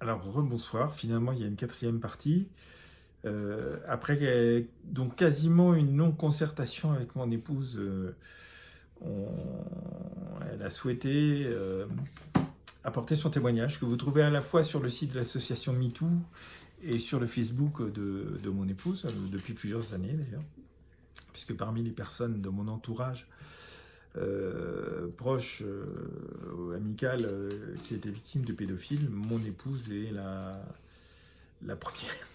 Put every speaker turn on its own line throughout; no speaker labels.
Alors, rebonsoir. Finalement, il y a une quatrième partie. Après, donc quasiment une non-concertation avec mon épouse, on- elle a souhaité apporter son témoignage que vous trouvez à la fois sur le site de l'association MeToo et sur le Facebook de mon épouse, depuis plusieurs années d'ailleurs, puisque parmi les personnes de mon entourage proche ou amicale qui était victime de pédophiles, mon épouse est la première.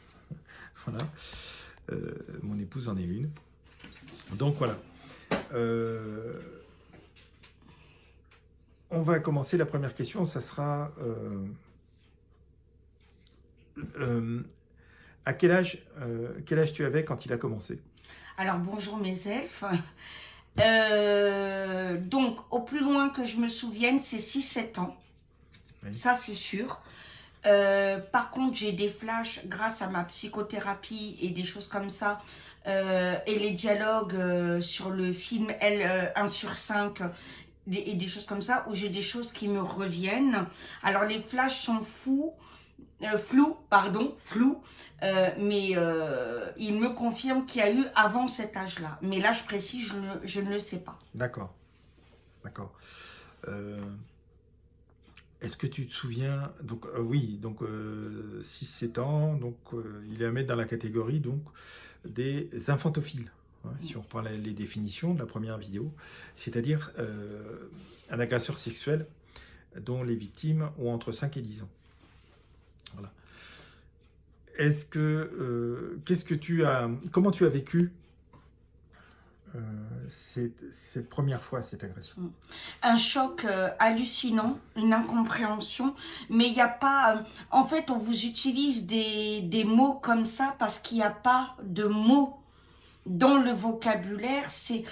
Voilà. Mon épouse en est une. Donc voilà. Euh, on va commencer la première question. Ça sera euh, à quel âge tu avais quand il a commencé?
Alors bonjour mes elfes. Donc au plus loin que je me souvienne, c'est 6-7 ans.
Oui.
Ça c'est sûr. Par contre, j'ai des flashs grâce à ma psychothérapie et des choses comme ça. Et les dialogues sur le film L 1 sur 5 et des choses comme ça où j'ai des choses qui me reviennent. Alors les flashs sont flous, mais il me confirme qu'il y a eu avant cet âge-là. Mais l'âge précis, je ne le sais pas.
D'accord. D'accord. Euh, Est-ce que tu te souviens, donc oui, donc 6-7 ans, donc il est à mettre dans la catégorie donc des infantophiles, hein, si on reprend les définitions de la première vidéo, c'est-à-dire un agresseur sexuel dont les victimes ont entre 5 et 10 ans. Voilà. Qu'est-ce que comment tu as vécu cette première fois, cette agression?
Un choc hallucinant, une incompréhension, mais il n'y a pas... en fait, on vous utilise des mots comme ça parce qu'il n'y a pas de mots dans le vocabulaire. C'est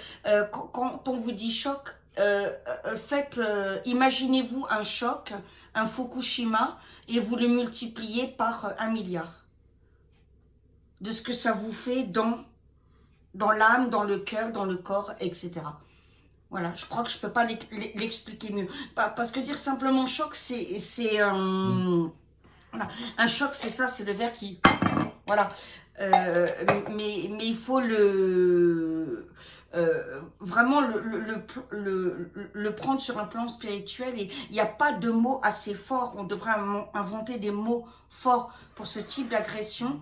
quand on vous dit choc, imaginez-vous un choc, un Fukushima, et vous le multipliez par 1 milliard de ce que ça vous fait dans l'âme, dans le cœur, dans le corps, etc. Voilà, je crois que je ne peux pas l'expliquer mieux. Parce que dire simplement choc, c'est
Mm.
voilà. Un choc, c'est ça, c'est le verre qui... Voilà. Mais il faut vraiment le prendre sur un plan spirituel. Et il n'y a pas de mots assez forts. On devrait inventer des mots forts pour ce type d'agression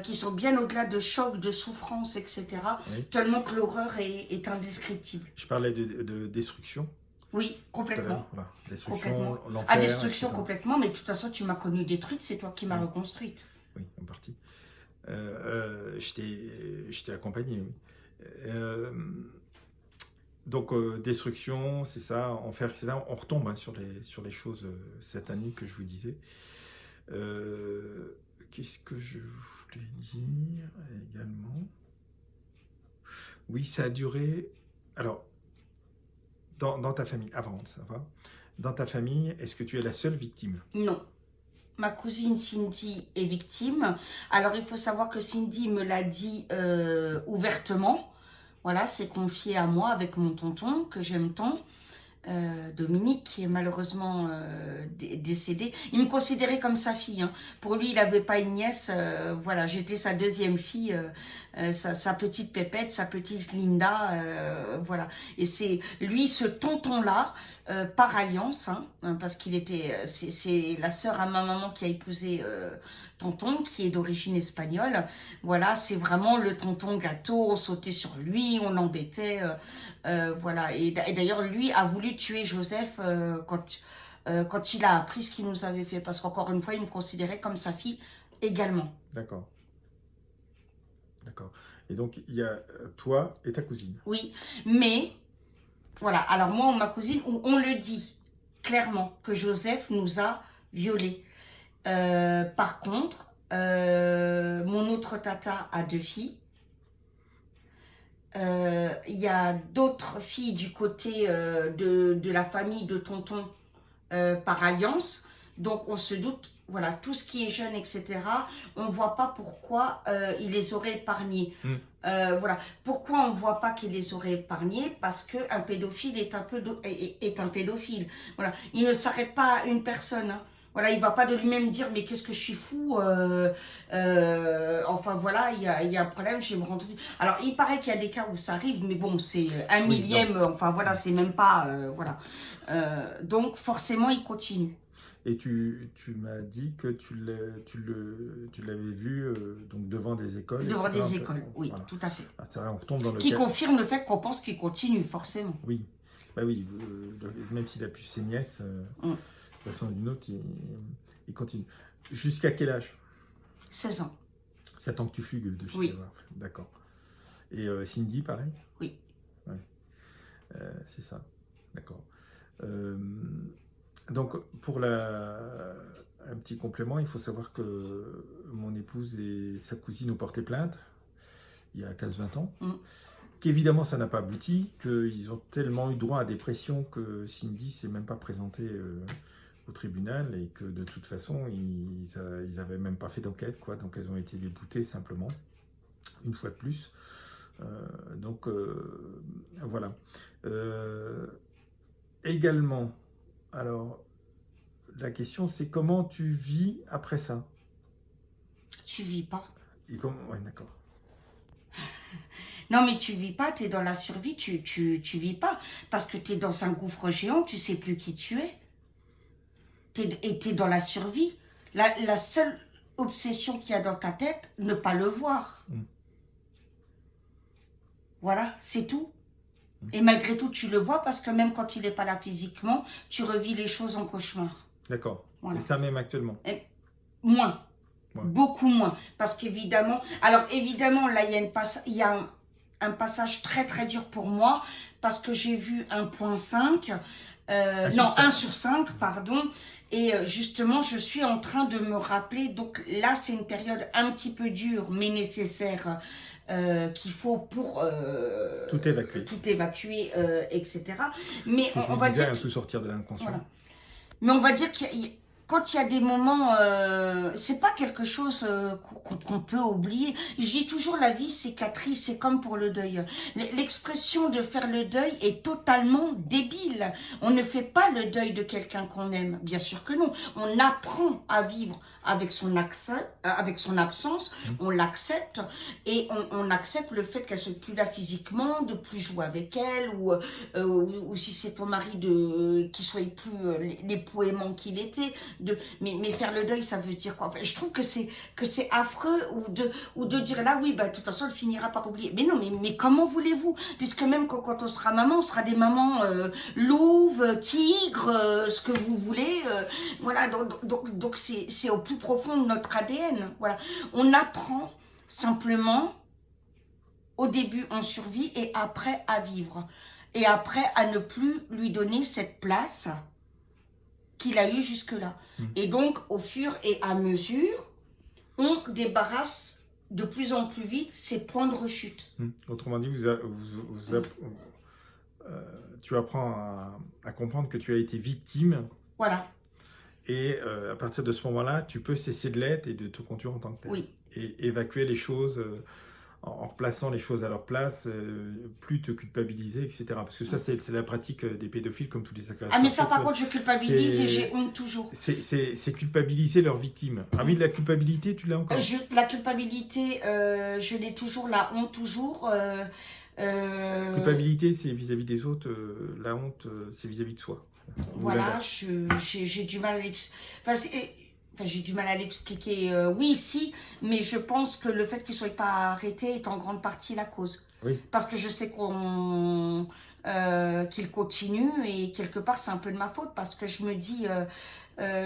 qui sont bien au-delà de choc, de souffrance, etc.
Oui.
Tellement que l'horreur est indescriptible.
Je parlais de destruction
Oui,
tout à l'heure.
complètement.
Voilà.
Complètement.
Destruction,
À
l'enfer,
destruction,
etc.
complètement. Mais de toute façon, tu m'as connue détruite. C'est toi qui m'as
Oui,
reconstruite.
oui, en partie. Je t'ai accompagné, oui. Euh, donc, destruction, c'est ça, enfer, c'est ça. On retombe hein, sur les choses sataniques que je vous disais. Qu'est-ce que je voulais dire également? Oui, ça a duré. Alors, dans ta famille, avant, ça va. Dans ta famille, est-ce que tu es la seule victime?
Non. Ma cousine Cindy est victime. Alors, il faut savoir que Cindy me l'a dit ouvertement. Voilà, c'est confié à moi avec mon tonton que j'aime tant. Dominique, qui est malheureusement décédé. Il me considérait comme sa fille. Hein. Pour lui, il n'avait pas une nièce. Voilà, j'étais sa deuxième fille, sa petite pépette, sa petite Linda. Voilà. Et c'est lui, ce tonton-là, par alliance, hein, parce qu'il était, c'est la sœur à ma maman qui a épousé tonton, qui est d'origine espagnole. Voilà, c'est vraiment le tonton gâteau. On sautait sur lui, on l'embêtait. Voilà. Et d'ailleurs, lui a voulu tuer Joseph quand il a appris ce qu'il nous avait fait. Parce qu'encore une fois, il me considérait comme sa fille également.
D'accord, d'accord. Et donc, il y a toi et ta cousine.
Oui, mais voilà. Alors moi, ma cousine, on le dit clairement que Joseph nous a violés. Par contre, mon autre tata a 2 filles. Il y a d'autres filles du côté de la famille de tonton par alliance. Donc on se doute, voilà, tout ce qui est jeune, etc., on ne voit pas pourquoi il les aurait épargnés.
Mm.
Voilà. Pourquoi on ne voit pas qu'il les aurait épargnés? Parce qu'un pédophile est un pédophile. Voilà. Il ne s'arrête pas à une personne. Hein. Voilà, il va pas de lui-même dire mais qu'est-ce que je suis fou. Enfin voilà, il y a un problème, je vais me rendre. Alors il paraît qu'il y a des cas où ça arrive, mais bon, c'est un
Oui, non.
millième. Enfin voilà, c'est même pas voilà. Donc forcément, il continue.
Et tu m'as dit que tu l'avais vu donc devant des écoles,
Devant
etc.
des écoles, oui,
Voilà.
tout à fait.
Ah, c'est vrai, on retombe dans le
Qui
cas.
confirme le fait qu'on pense qu'il continue, forcément.
Oui, bah oui, même s'il a plus ses nièces,
Mm.
de façon ou d'une autre, il continue. Jusqu'à quel âge?
16 ans,
7 ans que tu fugues de chez
oui,
tes parents. D'accord. Et Cindy, pareil?
oui.
Ouais, c'est ça. D'accord. Euh, donc, un petit complément, il faut savoir que mon épouse et sa cousine ont porté plainte il y a 15-20 ans.
Mm.
Qu'évidemment, ça n'a pas abouti, qu'ils ont tellement eu droit à des pressions que Cindy s'est même pas présentée au tribunal et que de toute façon, ils n'avaient même pas fait d'enquête, quoi. Donc, elles ont été déboutées simplement, une fois de plus. Donc, voilà. Également, alors, la question, c'est comment tu vis après ça?
Tu vis pas.
Et comment... Ouais, d'accord.
Non, mais tu vis pas, tu es dans la survie, tu vis pas. Parce que tu es dans un gouffre géant, tu sais plus qui tu es. Et tu es dans la survie. La seule obsession qu'il y a dans ta tête, ne pas le voir.
Mm.
Voilà, c'est tout. Et malgré tout, tu le vois parce que même quand il n'est pas là physiquement, tu revis les choses en cauchemar.
D'accord.
Voilà.
Et ça même actuellement?
Moins.
Ouais.
Beaucoup moins. Parce qu'évidemment, alors évidemment, là, il y a un passage très très dur pour moi parce que j'ai vu 1.5, non, 1 sur 5, pardon. Et justement, je suis en train de me rappeler, donc là, c'est une période un petit peu dure, mais nécessaire, qu'il faut pour
Tout évacuer.
etc. Mais
on va dire tout sortir de l'inconscient.
Voilà. Mais on va dire quand il y a des moments, c'est pas quelque chose qu'on peut oublier. Je dis toujours la vie cicatrice, c'est comme pour le deuil. L'expression de faire le deuil est totalement débile. On ne fait pas le deuil de quelqu'un qu'on aime, bien sûr que non. On apprend à vivre avec son absence, on l'accepte et on accepte le fait qu'elle soit plus là physiquement, de plus jouer avec elle ou si c'est ton mari qui soit plus l'époux aimant qu'il était. Mais faire le deuil, ça veut dire quoi? Enfin, je trouve que c'est affreux ou de dire là, oui, bah, de toute façon, elle finira par oublier. Mais non, mais comment voulez-vous? Puisque même quand on sera maman, on sera des mamans louves, tigres, ce que vous voulez. Voilà, donc c'est au plus profond de notre ADN. Voilà. On apprend simplement, au début, on survit et après à vivre. Et après à ne plus lui donner cette place qu'il a eu jusque-là. Et donc, au fur et à mesure, on débarrasse de plus en plus vite ces points de rechute.
Autrement dit, tu apprends à comprendre que tu as été victime.
Voilà.
Et à partir de ce moment-là, tu peux cesser de l'être et de te conduire en tant que tel.
Oui.
Et évacuer les choses en replaçant les choses à leur place, plus te culpabiliser, etc. Parce que ça, c'est la pratique des pédophiles, comme tous les agresseurs.
Ah, mais ça, par contre, je culpabilise et j'ai honte toujours.
C'est culpabiliser leurs victimes. Ah oui, la culpabilité, tu l'as encore?
La culpabilité, je l'ai toujours, la honte toujours.
Culpabilité, c'est vis-à-vis des autres, la honte, c'est vis-à-vis de soi.
Voilà, j'ai du mal à j'ai du mal à l'expliquer, oui, si, mais je pense que le fait qu'il ne soit pas arrêté est en grande partie la cause.
Oui.
Parce que je sais qu'il continue et quelque part c'est un peu de ma faute parce que je me dis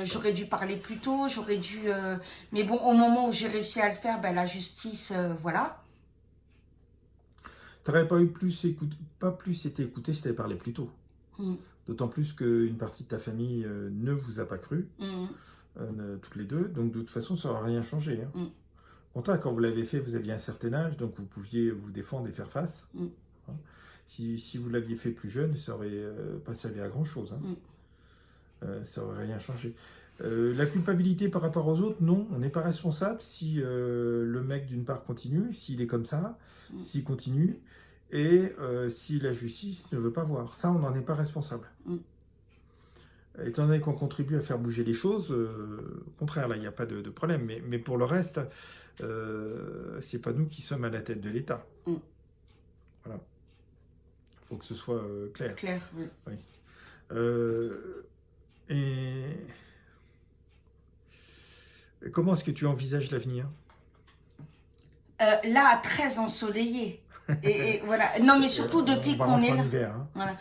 j'aurais dû parler plus tôt, j'aurais dû... mais bon, au moment où j'ai réussi à le faire, ben, la justice, voilà.
Tu n'aurais pas plus été écouté si tu avais parlé plus tôt. D'autant plus qu'une partie de ta famille ne vous a pas cru, toutes les deux, donc de toute façon, ça n'aura rien changé. Hein. Pourtant, quand vous l'avez fait, vous aviez un certain âge, donc vous pouviez vous défendre et faire face. Hein. Si vous l'aviez fait plus jeune, ça n'aurait pas servi à grand-chose. Hein. Ça n'aurait rien changé. La culpabilité par rapport aux autres, non, on n'est pas responsable si le mec, d'une part, continue, s'il est comme ça, s'il continue, et si la justice ne veut pas voir. Ça, on n'en est pas responsable. étant donné qu'on contribue à faire bouger les choses, au contraire, là, il n'y a pas de problème. Mais pour le reste, c'est pas nous qui sommes à la tête de l'État.
Mm.
Voilà. Il faut que ce soit clair.
Clair, oui.
Oui. Et comment est-ce que tu envisages l'avenir?
Là, très ensoleillé. Et voilà. Non, mais surtout depuis
On va
qu'on
rentrer
est
en
là.
hiver, hein.
Voilà.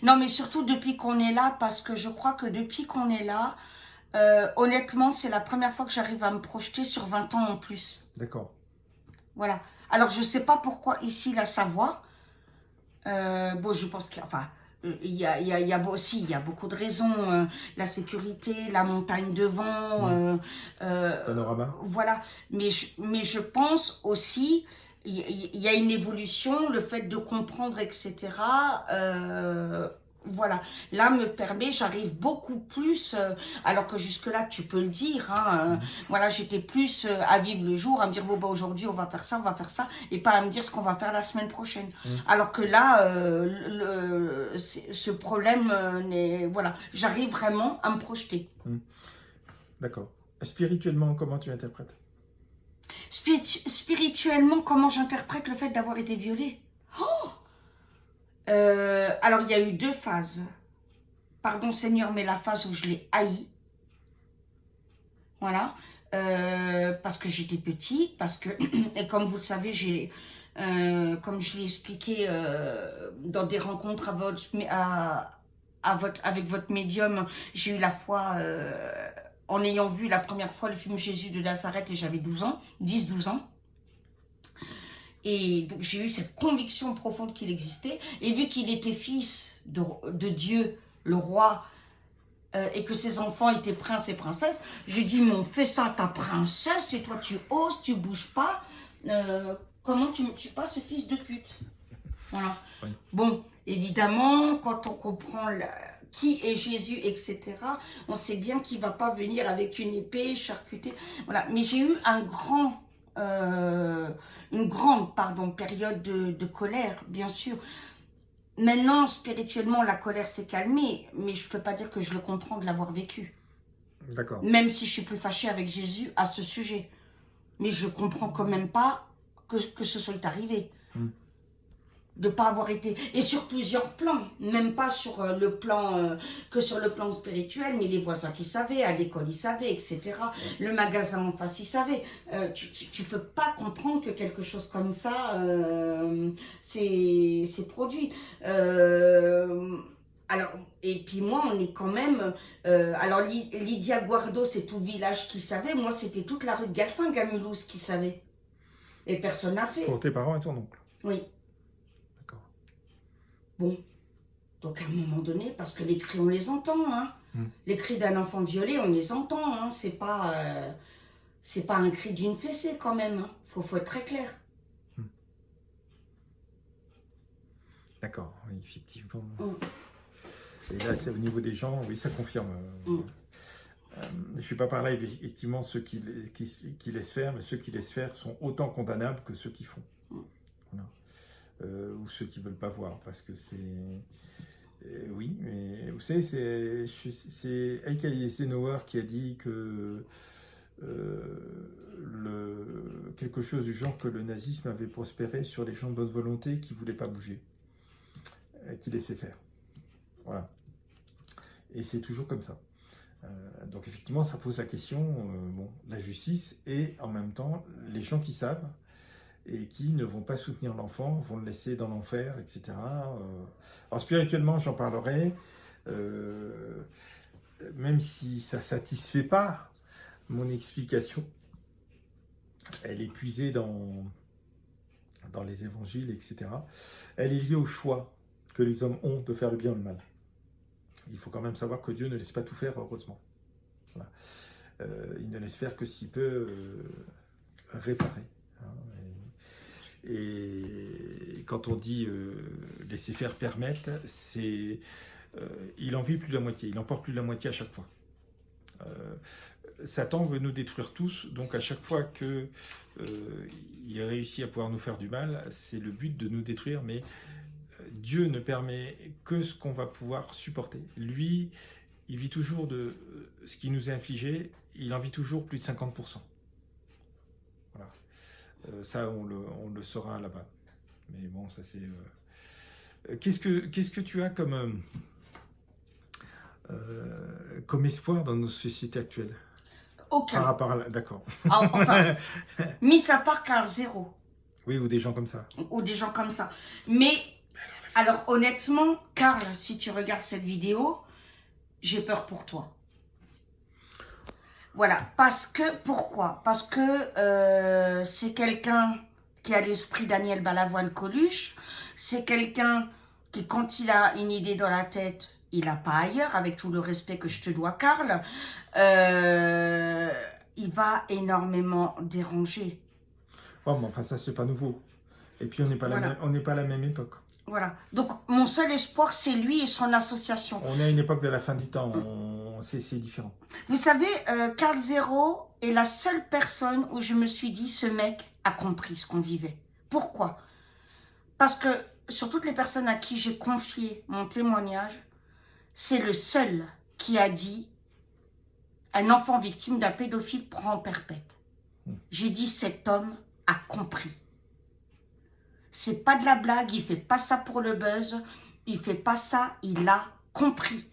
Non, mais surtout depuis qu'on est là, parce que je crois que depuis qu'on est là, honnêtement, c'est la première fois que j'arrive à me projeter sur 20 ans en plus.
D'accord.
Voilà. Alors, je ne sais pas pourquoi ici, la Savoie. Bon, je pense qu'il y a, enfin, il y a aussi, il y a beaucoup de raisons. La sécurité, la montagne devant.
Panorama.
Voilà. Mais je pense aussi, il y a une évolution, le fait de comprendre, etc. Voilà, là me permet, j'arrive beaucoup plus, alors que jusque-là, tu peux le dire, hein, voilà, j'étais plus à vivre le jour, à me dire, bon, bah, aujourd'hui, on va faire ça, et pas à me dire ce qu'on va faire la semaine prochaine. Alors que là, ce problème voilà, j'arrive vraiment à me projeter.
D'accord. Spirituellement, comment tu interprètes?
Spirituellement, comment j'interprète le fait d'avoir été violée? Alors, il y a eu 2 phases. Pardon Seigneur, mais la phase où je l'ai haï. Voilà. Parce que j'étais petite, parce que, et comme vous le savez, comme je l'ai expliqué dans des rencontres avec votre médium, j'ai eu la foi en ayant vu la première fois le film Jésus de Nazareth et j'avais 12 ans, 10-12 ans. Et donc j'ai eu cette conviction profonde qu'il existait. Et vu qu'il était fils de Dieu, le roi, et que ses enfants étaient princes et princesses, j'ai dit, mais on fait ça à ta princesse et toi tu oses, tu bouges pas. Comment tu me tues pas ce fils de pute? Voilà. Oui. Bon, évidemment, quand on comprend qui est Jésus, etc., on sait bien qu'il ne va pas venir avec une épée charcutée. Voilà. Mais j'ai eu une grande période de colère, bien sûr. Maintenant, spirituellement, la colère s'est calmée, mais je ne peux pas dire que je le comprends de l'avoir vécu.
D'accord.
Même si je suis plus fâchée avec Jésus à ce sujet. Mais je ne comprends quand même pas que ce soit arrivé. De ne pas avoir été, et sur plusieurs plans, même pas sur le plan, que sur le plan spirituel, mais les voisins qui savaient, à l'école ils savaient, etc. Le magasin en face ils savaient. Tu peux pas comprendre que quelque chose comme ça c'est produit. Alors, et puis moi, on est quand même... alors, Lydia Guardo, c'est tout le village qui savait. Moi, c'était toute la rue de Galfin, Gamulous, qui savait. Et personne n'a fait.
Pour tes parents et ton oncle?
Oui. Bon, donc à un moment donné, parce que les cris, on les entend, hein. Les cris d'un enfant violé, on les entend, hein. C'est pas un cri d'une fessée quand même, hein. Faut être très clair.
D'accord, oui, effectivement. Et là, c'est au niveau des gens, oui, ça confirme. Je ne suis pas par là, effectivement, ceux qui laissent faire, mais ceux qui laissent faire sont autant condamnables que ceux qui font. Voilà. Ou ceux qui ne veulent pas voir, parce que c'est... oui, mais vous savez, c'est Eike Eisenhower qui a dit que quelque chose du genre que le nazisme avait prospéré sur les gens de bonne volonté qui ne voulaient pas bouger, qui laissaient faire. Voilà. Et c'est toujours comme ça. Donc effectivement, ça pose la question, la justice et en même temps, les gens qui savent et qui ne vont pas soutenir l'enfant, vont le laisser dans l'enfer, etc. Alors spirituellement, j'en parlerai, même si ça ne satisfait pas mon explication, elle est puisée dans les évangiles, etc. Elle est liée au choix que les hommes ont de faire le bien ou le mal. Il faut quand même savoir que Dieu ne laisse pas tout faire, heureusement. Voilà. Il ne laisse faire que s'il peut réparer. Hein, et quand on dit laisser faire, permettre, c'est il en vit plus de la moitié, il emporte plus de la moitié à chaque fois. Satan veut nous détruire tous, donc à chaque fois qu'il réussit à pouvoir nous faire du mal, c'est le but de nous détruire, mais Dieu ne permet que ce qu'on va pouvoir supporter. Lui, il vit toujours de ce qui nous est infligé, il en vit toujours plus de 50%. Voilà. Ça, on le saura là-bas. Mais bon, ça c'est... Qu'est-ce que tu as comme espoir dans nos sociétés actuelles?
Aucun.
Par rapport à... D'accord.
Enfin, mis à part Carl Zero.
Oui, ou des gens comme ça.
Ou des gens comme ça. Mais, alors honnêtement, Carl, si tu regardes cette vidéo, j'ai peur pour toi. Voilà, parce que, pourquoi? Parce que c'est quelqu'un qui a l'esprit Daniel Balavoine-Coluche, c'est quelqu'un qui, quand il a une idée dans la tête, il n'a pas ailleurs, avec tout le respect que je te dois, Carl, il va énormément déranger.
Oh, mais enfin, ça, c'est pas nouveau. Et puis, on n'est pas,
Voilà.
on n'est pas à la même époque.
Voilà. Donc, mon seul espoir, c'est lui et son association.
On est à une époque de la fin du temps. C'est différent.
Vous savez, Carl Zero est la seule personne où je me suis dit, ce mec a compris ce qu'on vivait. Pourquoi? Parce que sur toutes les personnes à qui j'ai confié mon témoignage, c'est le seul qui a dit un enfant victime d'un pédophile prend en perpète. J'ai dit, cet homme a compris. C'est pas de la blague, il fait pas ça pour le buzz, il fait pas ça, il a compris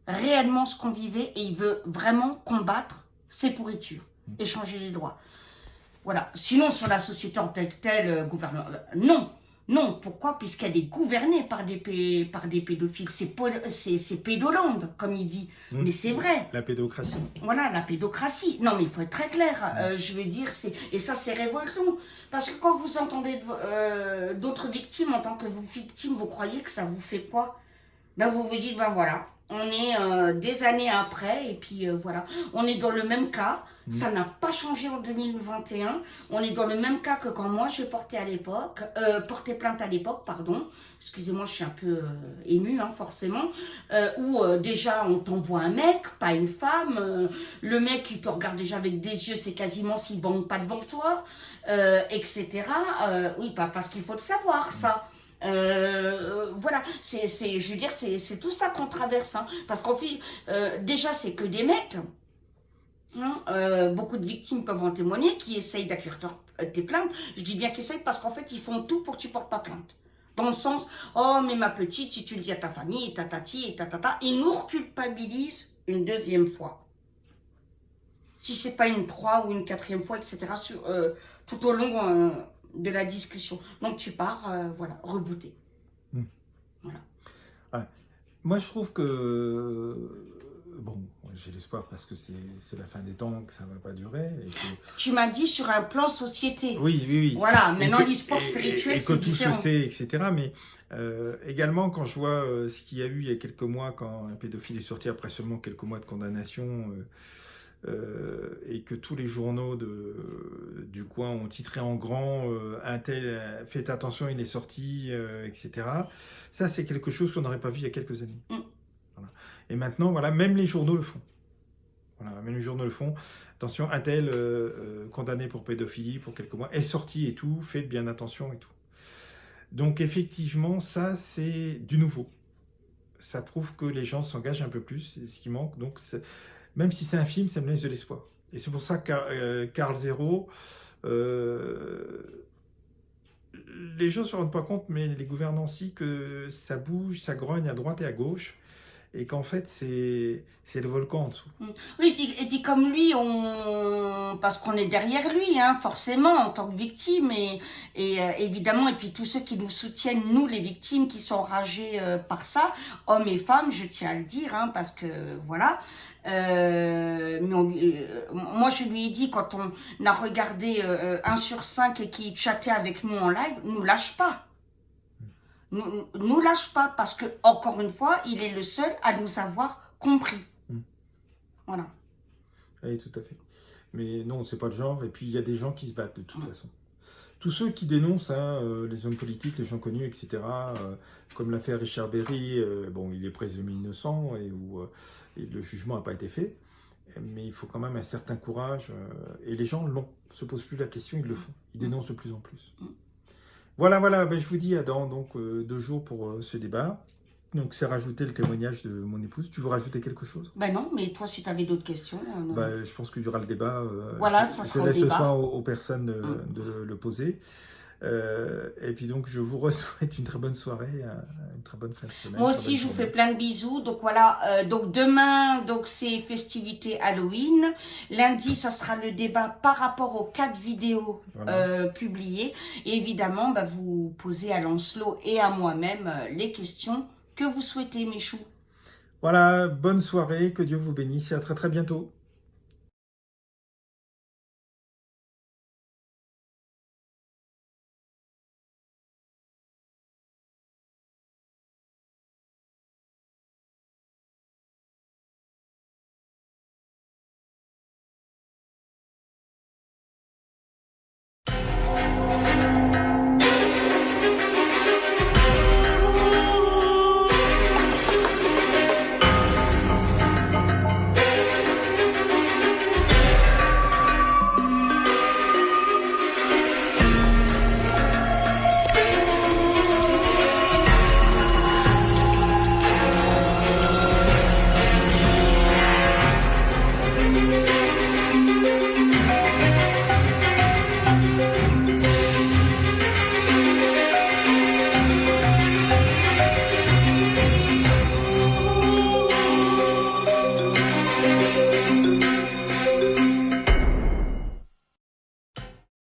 réellement ce qu'on vivait et il veut vraiment combattre ces pourritures et changer les lois. Voilà. Sinon, sur la société en tant que telle, gouvernement, non. Non, pourquoi? Puisqu'elle est gouvernée par des pédophiles. C'est pédoland, comme il dit. Mais c'est vrai.
La pédocratie.
Voilà, la pédocratie. Non, mais il faut être très clair. Je veux dire, et ça, c'est révoltant. Parce que quand vous entendez d'autres victimes, en tant que victime, vous croyez que ça vous fait quoi? Ben, vous vous dites, ben voilà, on est des années après, et puis voilà. On est dans le même cas. Ça n'a pas changé en 2021. On est dans le même cas que quand moi j'ai porté plainte à l'époque, pardon. Excusez-moi, je suis un peu émue, hein, forcément. Où déjà on t'envoie un mec, pas une femme. Le mec il te regarde déjà avec des yeux, c'est quasiment s'il bande pas devant toi, etc. Oui, pas parce qu'il faut le savoir ça. Voilà, je veux dire, c'est tout ça qu'on traverse, hein, parce qu'en fait, déjà c'est que des mecs. Beaucoup de victimes peuvent en témoigner qui essayent d'accueillir tes plaintes. Je dis bien qu'ils essayent parce qu'en fait ils font tout pour que tu portes pas plainte. Dans le sens, oh mais ma petite, si tu le dis à ta famille, tatati et tatata, ils nous culpabilisent une deuxième fois. Si c'est pas une 3 ou une 4e fois, etc. Tout au long de la discussion. Donc tu pars, voilà, rebooté. Voilà.
Ouais. Moi je trouve que bon, j'ai l'espoir parce que c'est la fin des temps, que ça ne va pas durer. Et que...
Tu m'as dit sur un plan société.
Oui, oui, oui.
Voilà, maintenant l'e-sport spirituel, c'est différent.
Et que tout se sait, etc. Mais également, quand je vois ce qu'il y a eu il y a quelques mois, quand un pédophile est sorti après seulement quelques mois de condamnation, et que tous les journaux du coin ont titré en grand un tel, faites attention, il est sorti, etc. Ça, c'est quelque chose qu'on n'aurait pas vu il y a quelques années. Voilà. Et maintenant, voilà, même les journaux le font. Voilà, même les journaux le font. Attention, un tel condamné pour pédophilie pour quelques mois est sorti et tout, faites bien attention et tout. Donc effectivement, ça c'est du nouveau. Ça prouve que les gens s'engagent un peu plus, c'est ce qui manque. Donc même si c'est un film, ça me laisse de l'espoir. Et c'est pour ça que Carl Zero, les gens ne se rendent pas compte, mais les gouvernants aussi, que ça bouge, ça grogne à droite et à gauche. Et qu'en fait, c'est le volcan en dessous.
Oui, et puis comme lui, parce qu'on est derrière lui, hein, forcément, en tant que victime, et évidemment, et puis tous ceux qui nous soutiennent, nous, les victimes qui sont enragés par ça, hommes et femmes, je tiens à le dire, hein, parce que, voilà. Mais moi, je lui ai dit, quand on a regardé 1 sur 5 et qui chattait avec nous en live, nous lâche pas. Nous lâche pas parce que, encore une fois, il est le seul à nous avoir compris. Voilà.
Oui, tout à fait. Mais non, c'est pas le genre. Et puis, il y a des gens qui se battent de toute façon. Tous ceux qui dénoncent, hein, les hommes politiques, les gens connus, etc., comme l'affaire Richard Berry, bon, il est présumé innocent et où le jugement n'a pas été fait. Mais il faut quand même un certain courage. Et les gens se posent plus la question, ils le font. Ils dénoncent de plus en plus. Voilà, voilà, ben, je vous dis à dans donc 2 jours pour ce débat. Donc c'est rajouter le témoignage de mon épouse. Tu veux rajouter quelque chose?
Ben non, mais toi, si tu avais d'autres questions,
Ben, je pense qu'il y aura le débat.
voilà, ça
Je
sera au
laisse le
débat.
soin aux personnes de le poser. Et puis donc je vous souhaite une très bonne soirée, une très bonne fin de semaine.
Moi
très
aussi,
bonne
je vous
journée.
fais plein de bisous. Donc voilà, donc demain, donc c'est festivité Halloween. Lundi, ça sera le débat par rapport aux 4 vidéos
Voilà.
publiées. Et évidemment, bah, vous posez à Lancelot et à moi-même les questions que vous souhaitez, mes choux.
Voilà, bonne soirée, que Dieu vous bénisse et à très très bientôt.